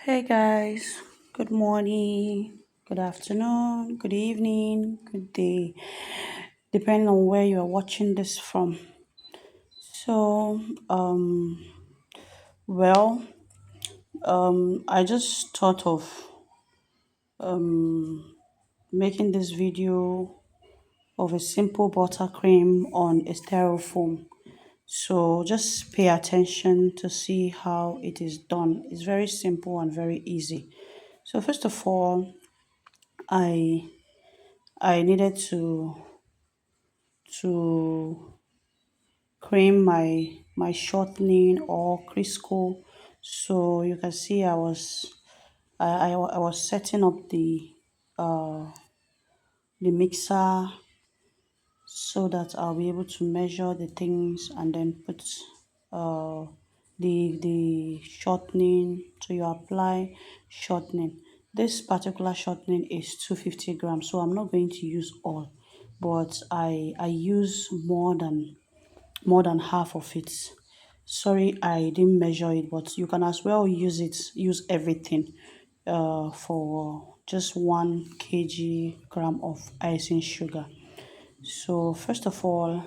Hey guys, good morning, good afternoon, good evening, good day, depending on where you are watching this from. So, well, I just thought of making this video of a simple buttercream on a styrofoam. So just pay attention to see how it is done. It's very simple and very easy. So first of all, I I needed to cream my shortening or Crisco. So you can see I was setting up the mixer so that I'll be able to measure the things and then put uh the shortening. So you apply shortening. This particular shortening is 250 grams, so I'm not going to use all, but I use more than half of it. Sorry, I didn't measure it, but you can as well use everything for just 1 gram of icing sugar. So first of all,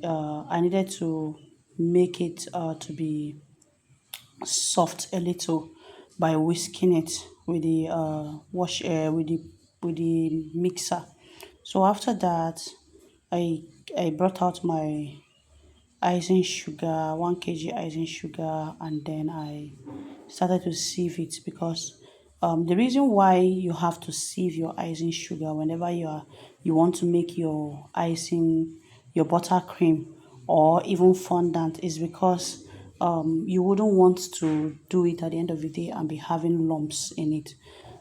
I needed to make it to be soft a little by whisking it with the wash with the mixer. So after that, I I brought out my icing sugar, 1 kg icing sugar, and then I started to sieve it because the reason why you have to sieve your icing sugar whenever you want to make your icing, your buttercream, or even fondant is because you wouldn't want to do it at the end of the day and be having lumps in it.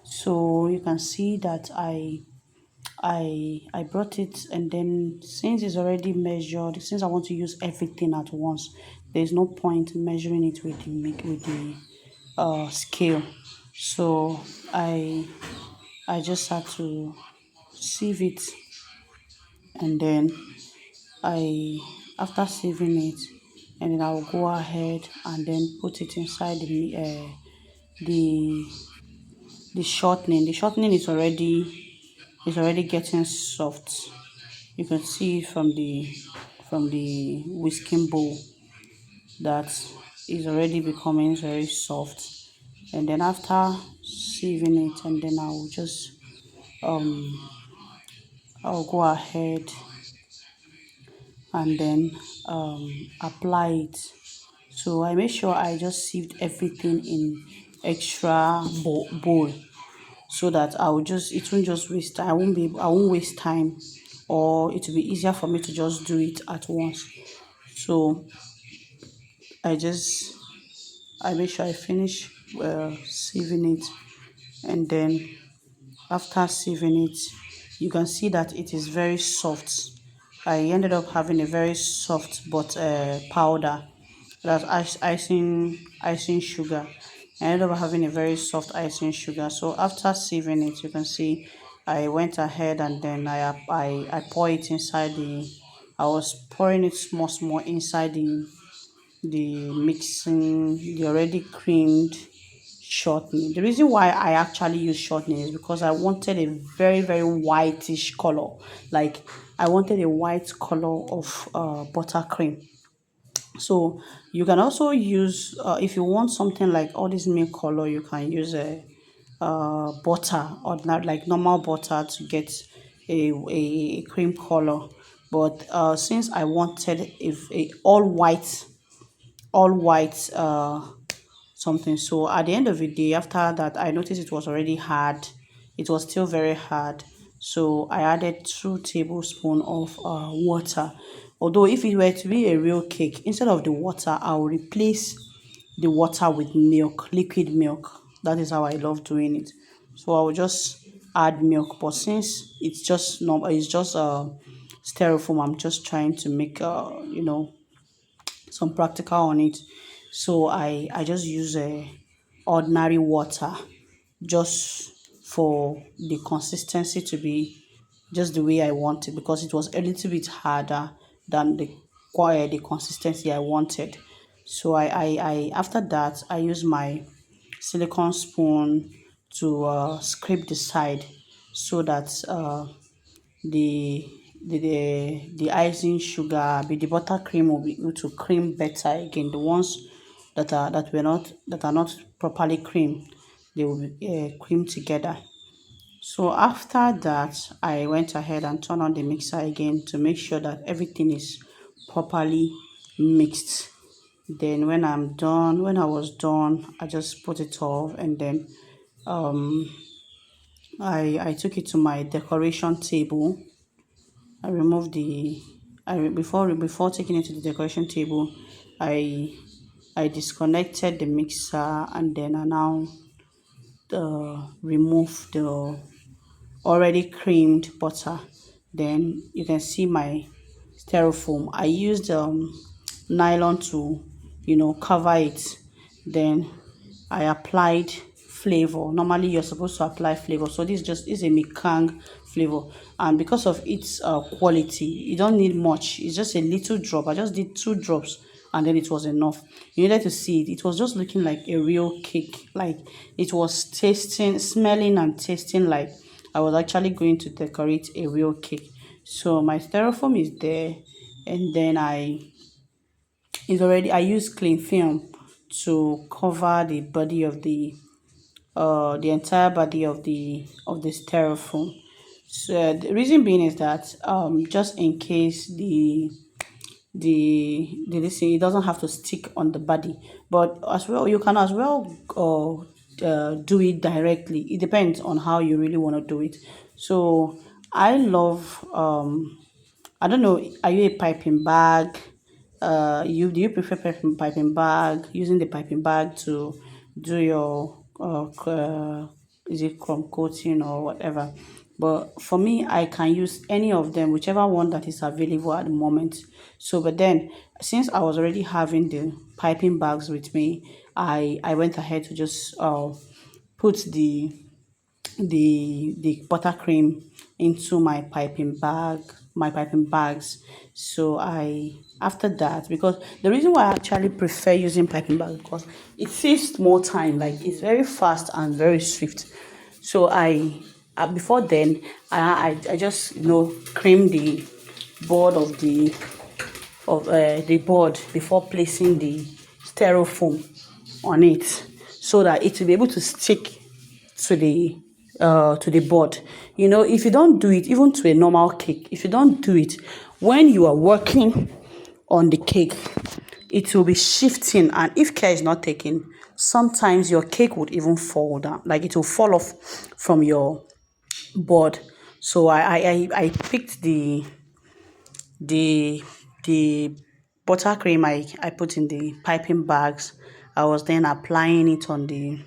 So you can see that I brought it, and then since it's already measured, since I want to use everything at once, there's no point measuring it with the scale. So I just had to sieve it, and then I after sieving it, and then I'll go ahead and then put it inside the the shortening. The shortening is already getting soft. You can see from the whisking bowl that is already becoming very soft. And then after sieving it, and then I'll go ahead and then apply it. So I make sure I just sieved everything in extra bowl so that it won't just waste time. I won't waste time, or it will be easier for me to just do it at once. So I just I make sure I finish sieving it, and then after sieving it, you can see that it is very soft. I ended up having a very soft but powder. That's icing sugar. I ended up having a very soft icing sugar. So after sieving it, you can see I went ahead and then I pour it inside the. I was pouring it small small inside the mixing the already creamed shortening. The reason why I actually use shortening is because I wanted a very very whitish color. Like I wanted a white color of buttercream. So you can also use if you want something like all this milk color, you can use a butter or not like normal butter to get a cream color. But since I wanted if a all white something. So at the end of the day, after that, I noticed it was already hard. It was still very hard. So I added 2 tablespoons of water. Although if it were to be a real cake, instead of the water, I'll replace the water with milk, liquid milk. That is how I love doing it. So I will just add milk. But since it's just normal, it's just styrofoam. I'm just trying to make some practical on it. So I just use a ordinary water just for the consistency to be just the way I want it, because it was a little bit harder than the consistency I wanted. So I after that I use my silicone spoon to scrape the side so that the the icing sugar, the buttercream will be able to cream better again. The ones that are not properly cream, they will be cream together. So after that, I went ahead and turned on the mixer again to make sure that everything is properly mixed. Then when I was done, I just put it off, and then I took it to my decoration table. I removed the before taking it to the decoration table, I I disconnected the mixer, and then I now remove the already creamed butter. Then you can see my styrofoam. I used nylon to cover it. Then I applied flavor. Normally you're supposed to apply flavor, so this just is a Mikang flavor, and because of its quality, you don't need much. It's just a little drop. I just did 2 drops, and then it was enough. You needed to see it. It was just looking like a real cake. Like, it was tasting, smelling and tasting like I was actually going to decorate a real cake. So my styrofoam is there, and then I use cling film to cover the entire body of the styrofoam. So the reason being is that just in case the this thing, it doesn't have to stick on the body, but as well you can as well do it directly. It depends on how you really want to do it. So I love I don't know, are you a piping bag? You do you prefer piping bag, using the piping bag to do your is it crumb coating or whatever? But for me, I can use any of them, whichever one that is available at the moment. So, but then since I was already having the piping bags with me, I went ahead to just put the buttercream into my piping bags. So I after that, because the reason why I actually prefer using piping bag, because it saves more time. Like, it's very fast and very swift. So I before then, I just cream the board of the board before placing the styrofoam on it, so that it will be able to stick to the board. If you don't do it, even to a normal cake, if you don't do it when you are working on the cake, it will be shifting, and if care is not taken, sometimes your cake would even fall down, like it will fall off from your board. So I picked the the buttercream I put in the piping bags. I was then applying it on the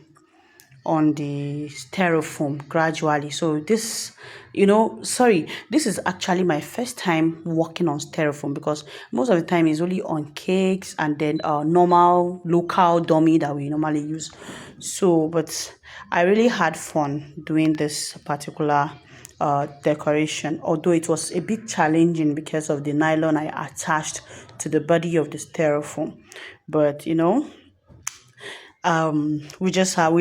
styrofoam gradually. So this is actually my first time working on styrofoam, because most of the time it's only on cakes and then normal local dummy that we normally use. So, but I really had fun doing this particular decoration, although it was a bit challenging because of the nylon I attached to the body of the styrofoam. But we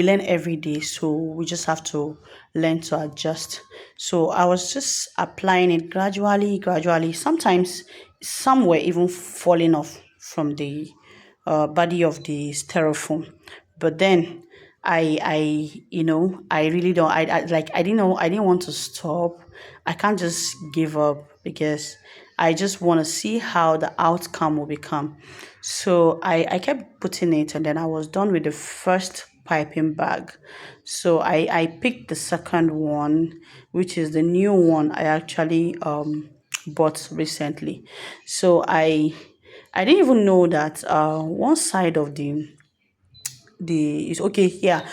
learn every day, so we just have to learn to adjust. So I was just applying it gradually. Sometimes some were even falling off from the body of the styrofoam, but then I really don't I didn't know, I didn't want to stop. I can't just give up, because I just want to see how the outcome will become. So I kept putting it, and then I was done with the first piping bag. So I picked the second one, which is the new one I actually bought recently. So I didn't even know that one side of the it's okay, yeah.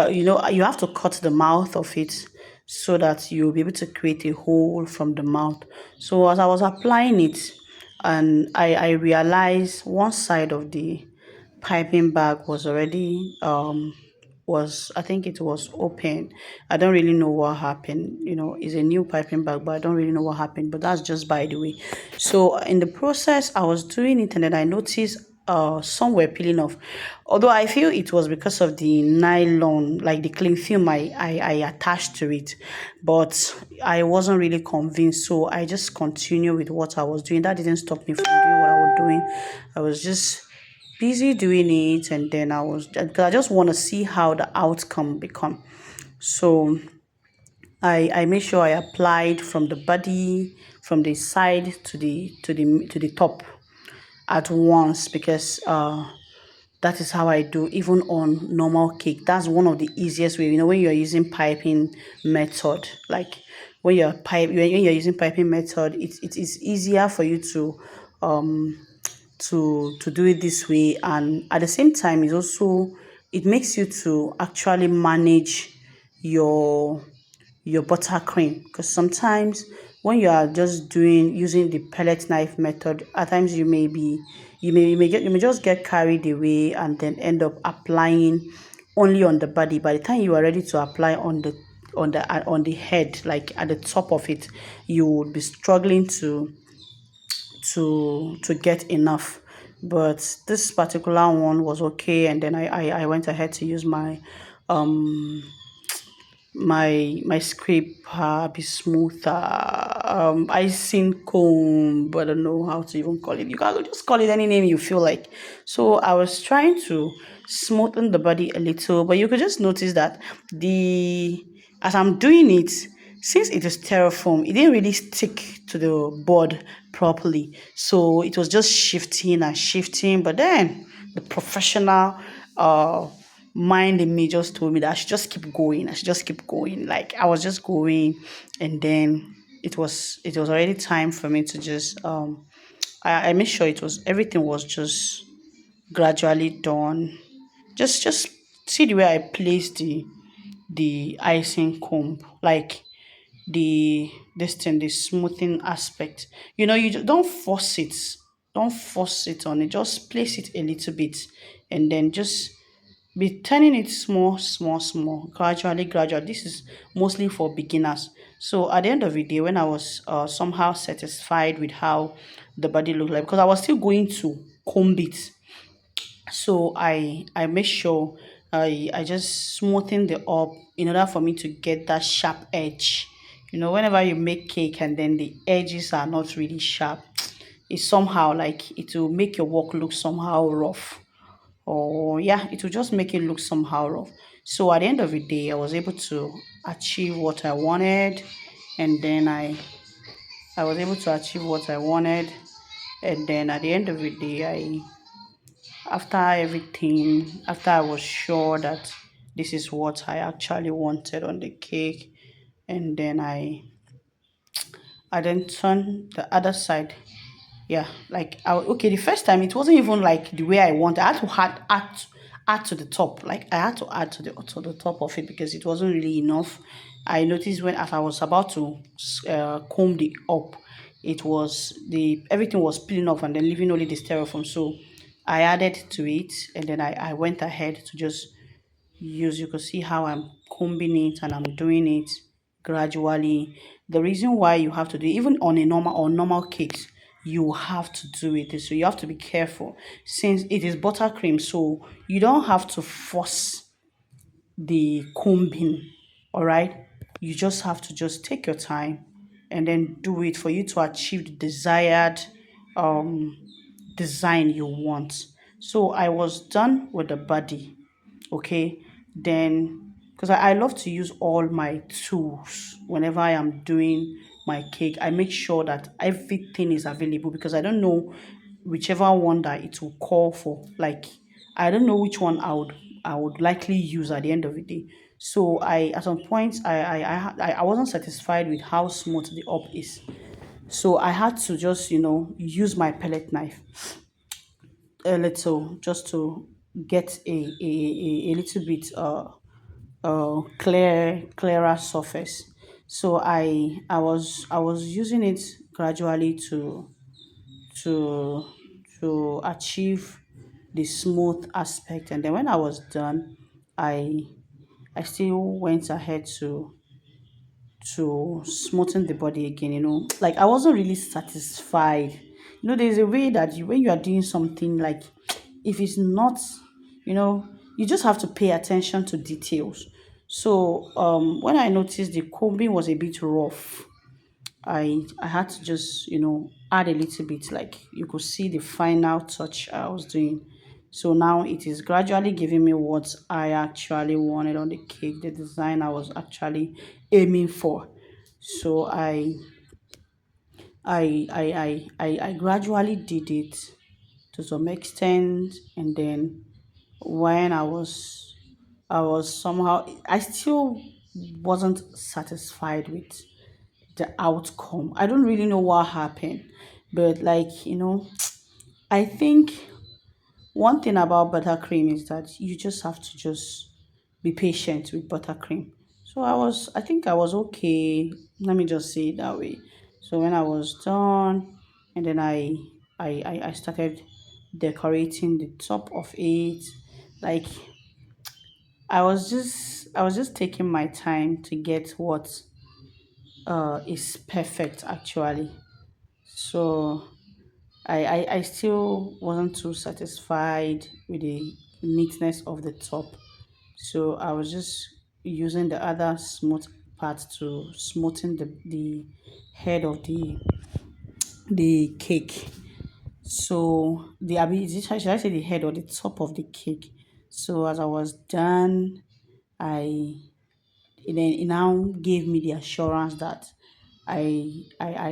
You have to cut the mouth of it so that you'll be able to create a hole from the mouth. So as I was applying it, and I realized one side of the piping bag was already was I think it was open. I don't really know what happened. It's a new piping bag, but I don't really know what happened. But that's just by the way. So in the process, I was doing it, and then I noticed some were peeling off. Although I feel it was because of the nylon, like the cling film I attached to it, but I wasn't really convinced, so I just continued with what I was doing. That didn't stop me from doing what I was doing. I was just busy doing it, and then because I just want to see how the outcome become. So I made sure I applied from the body, from the side to the top at once, because that is how I do even on normal cake. That's one of the easiest way. When you're using piping method, like when you're using piping method, it is easier for you to do it this way, and at the same time it makes you to actually manage your your buttercream, because sometimes when you are just doing using the pellet knife method, at times you may just get carried away and then end up applying only on the body. By the time you are ready to apply on the head, like at the top of it, you would be struggling to get enough. But this particular one was okay, and then I went ahead to use um my scraper, be smoother, icing comb, but I don't know how to even call it. You can just call it any name you feel like. So I was trying to smoothen the body a little, but you could just notice that the as I'm doing it, since it is styrofoam, it didn't really stick to the board properly. So it was just shifting and shifting. But then the professional uh mind in me just told me that I should just keep going. I should just keep going. Like I was just going, and then it was already time for me to just I made sure it was everything was just gradually done. Just see the way I placed the icing comb, like the smoothing aspect. Don't force it. Don't force it on it. Just place it a little bit, and then just be turning it small, small, small, gradually, gradually. This is mostly for beginners. So at the end of the day, when I was somehow satisfied with how the body looked like, because I was still going to comb it, so I make sure I just smoothen the up in order for me to get that sharp edge. Whenever you make cake and then the edges are not really sharp, it's somehow like it will make your work look somehow rough, or yeah, it will just make it look somehow rough. So at the end of the day, I was able to achieve what I wanted, and then I was able to achieve what I wanted, and then at the end of the day, after I was sure that this is what I actually wanted on the cake, and then I then turned the other side. Yeah, like okay, the first time it wasn't even like the way I wanted. I had to add to the top. Like I had to add to the top of it, because it wasn't really enough. I noticed when as I was about to comb the up, it was the everything was peeling off and then leaving only the styrofoam. So I added to it, and then I went ahead to just use. You could see how I'm combing it, and I'm doing it gradually. The reason why you have to do it, even on a normal cakes, you have to do it. So you have to be careful, since it is buttercream, so you don't have to force the combing. All right, you just have to just take your time and then do it for you to achieve the desired um design you want. So I was done with the body. Okay, then because I love to use all my tools whenever I am doing my cake. I make sure that everything is available, because I don't know whichever one that it will call for. Like I don't know which one I would likely use at the end of the day. So at some point I wasn't satisfied with how smooth the up is. So I had to just use my pellet knife a little, just to get a little bit clearer surface. So I was using it gradually to to achieve the smooth aspect, and then when I was done, I I still went ahead to smoothen the body again. Like I wasn't really satisfied. There's a way that when you are doing something, like if it's not, you know, you just have to pay attention to details. So when I noticed the combing was a bit rough, I had to just, add a little bit, like you could see the final touch I was doing. So now it is gradually giving me what I actually wanted on the cake, the design I was actually aiming for. So I gradually did it to some extent, and then when I was somehow, I still wasn't satisfied with the outcome. I don't really know what happened, but like, I think one thing about buttercream is that you just have to just be patient with buttercream. So I think I was okay. Let me just say it that way. So when I was done, and then I started decorating the top of it. Like, I was just taking my time to get what is perfect actually. So I still wasn't too satisfied with the neatness of the top. So I was just using the other smooth part to smoothen the head of the cake. So should I say the head or the top of the cake? So as I was done, I then it now gave me the assurance that I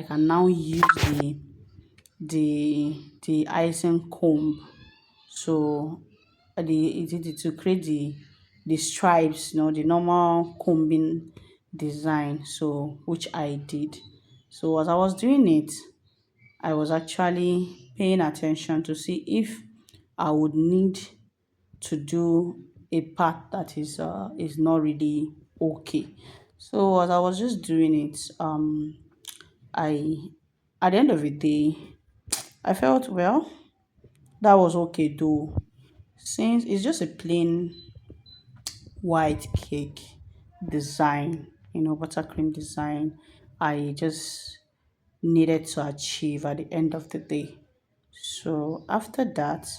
can now use the icing comb. So to create the stripes, the normal combing design. So which I did. So as I was doing it, I was actually paying attention to see if I would need to do a part that is not really okay. So as I was just doing it, I at the end of the day, I felt, well, that was okay though. Since it's just a plain white cake design, buttercream design, I just needed to achieve at the end of the day. So after that,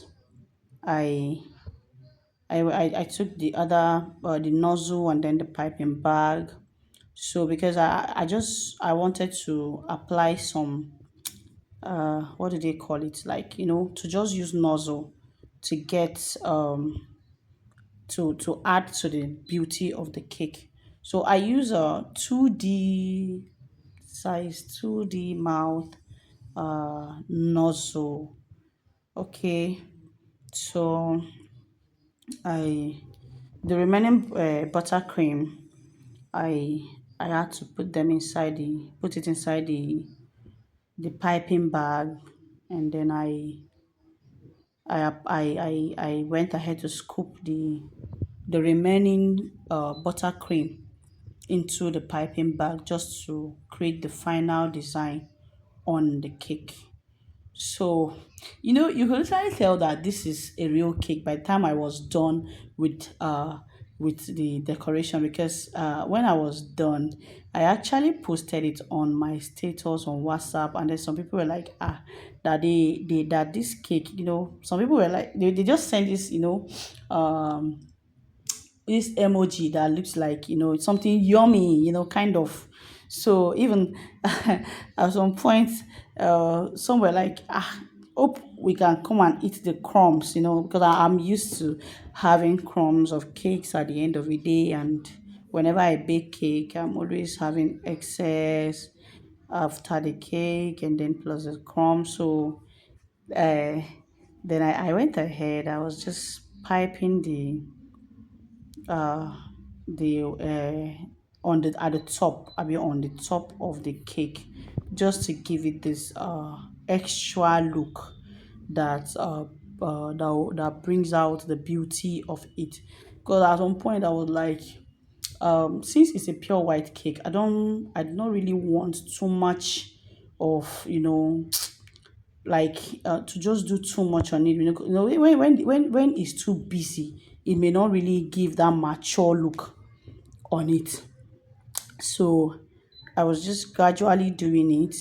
I I took the other the nozzle and then the piping bag. So because I wanted to apply some, what do they call it, like, to just use nozzle to get to add to the beauty of the cake. So I use a 2D size, 2D mouth nozzle. Okay. So I the remaining buttercream, I I had to put it inside the piping bag, and then I went ahead to scoop the remaining buttercream into the piping bag just to create the final design on the cake. So, you could literally tell that this is a real cake by the time I was done with the decoration, because when I was done, I actually posted it on my status on WhatsApp, and then some people were like, that that this cake, some people were like, they just sent this, um this emoji that looks like, something yummy, kind of. So even at some point, some were like, hope we can come and eat the crumbs, because I'm used to having crumbs of cakes at the end of the day. And whenever I bake cake, I'm always having excess after the cake, and then plus the crumbs. So uh, then I went ahead, I was just piping uh the on the at the top, I mean on the top of the cake, just to give it this extra look that that brings out the beauty of it. Because at one point I was like, since it's a pure white cake, I do not really want too much of, like, to just do too much on it. When it's too busy, it may not really give that mature look on it. So I was just gradually doing it,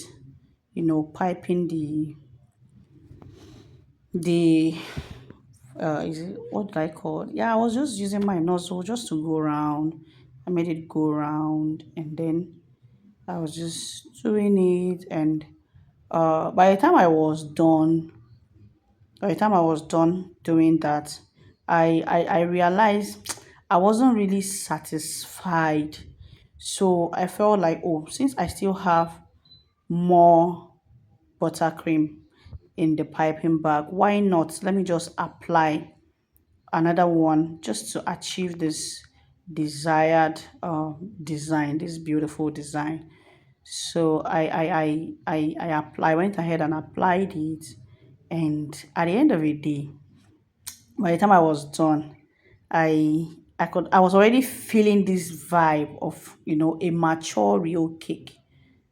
piping the is it, what did I call it? Yeah, I was just using my nozzle just to go around. I made it go around, and then I was just doing it. And by the time I was done, by the time I was done doing that, I realized I wasn't really satisfied. So I felt like, oh, since I still have more buttercream in the piping bag, why not? Let me just apply another one just to achieve this desired design, this beautiful design. So I went ahead and applied it, and at the end of the day, by the time I was done, I was already feeling this vibe of, a mature real cake.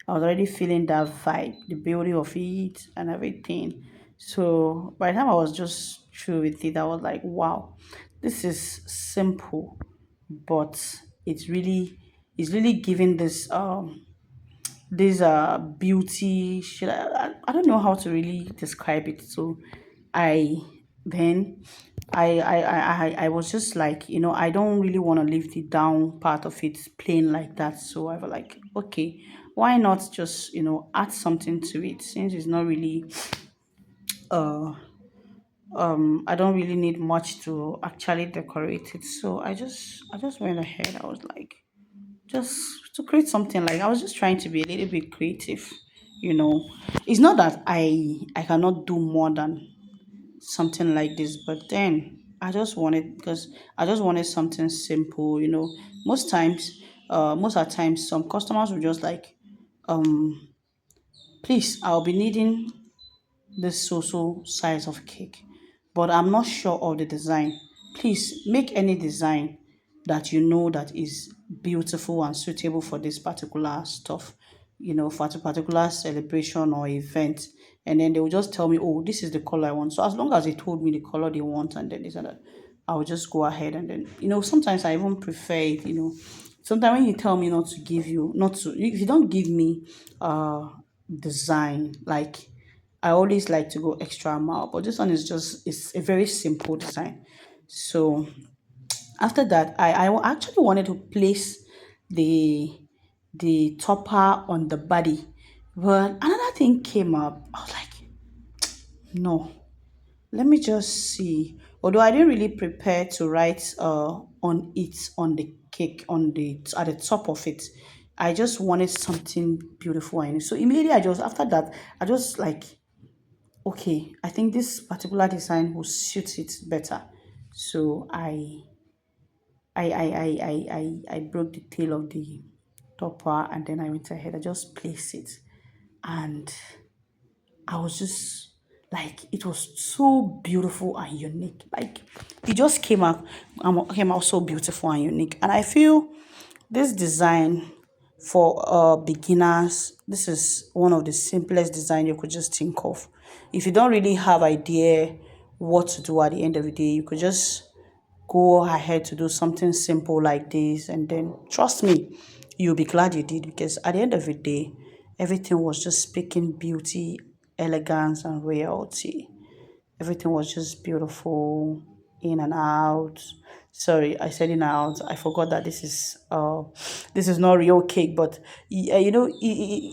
I was already feeling that vibe, the beauty of it and everything. So by the time I was just through with it, I was like, wow, this is simple, but it's really giving this beauty. I don't know how to really describe it. So I then I was just like, I don't really want to leave the down part of it plain like that. So I was like, okay, why not just, add something to it, since it's not really uh I don't really need much to actually decorate it. So I just went ahead. I was like, just to create something, like I was just trying to be a little bit creative, you know. It's not that I cannot do more than something like this, but then I just wanted something simple, most of the times some customers will just like, um please, I'll be needing this so size of cake, but I'm not sure of the design. Please make any design that you know that is beautiful and suitable for this particular stuff, for a particular celebration or event. And then they will just tell me, oh, this is the color I want. So as long as they told me the color they want, and then they said that, I will just go ahead. And then, sometimes I even prefer it, sometimes when you tell me not to give you, not to, if you don't give me design, like, I always like to go extra mile, but this one is just, it's a very simple design. So after that, I actually wanted to place the topper on the body, but another thing came up. I was like, no, let me just see. Although I didn't really prepare to write on it, on the cake, on the at the top of it. I just wanted something beautiful, and so immediately after that, I just like, okay, I think this particular design will suit it better. So I broke the tail of the topper, and then I went ahead. I just placed it, and I was just like, it was so beautiful and unique. Like, it just came out so beautiful and unique. And I feel this design for beginners, this is one of the simplest design you could just think of. If you don't really have idea what to do at the end of the day, you could just go ahead to do something simple like this, and then trust me, you'll be glad you did, because at the end of the day, everything was just speaking beauty, elegance, and royalty. Everything was just beautiful, in and out. Sorry, I said in and out. I forgot that this is not real cake, but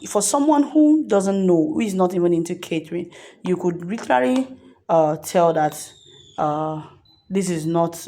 for someone who doesn't know, who is not even into catering, you could literally tell that uh this is not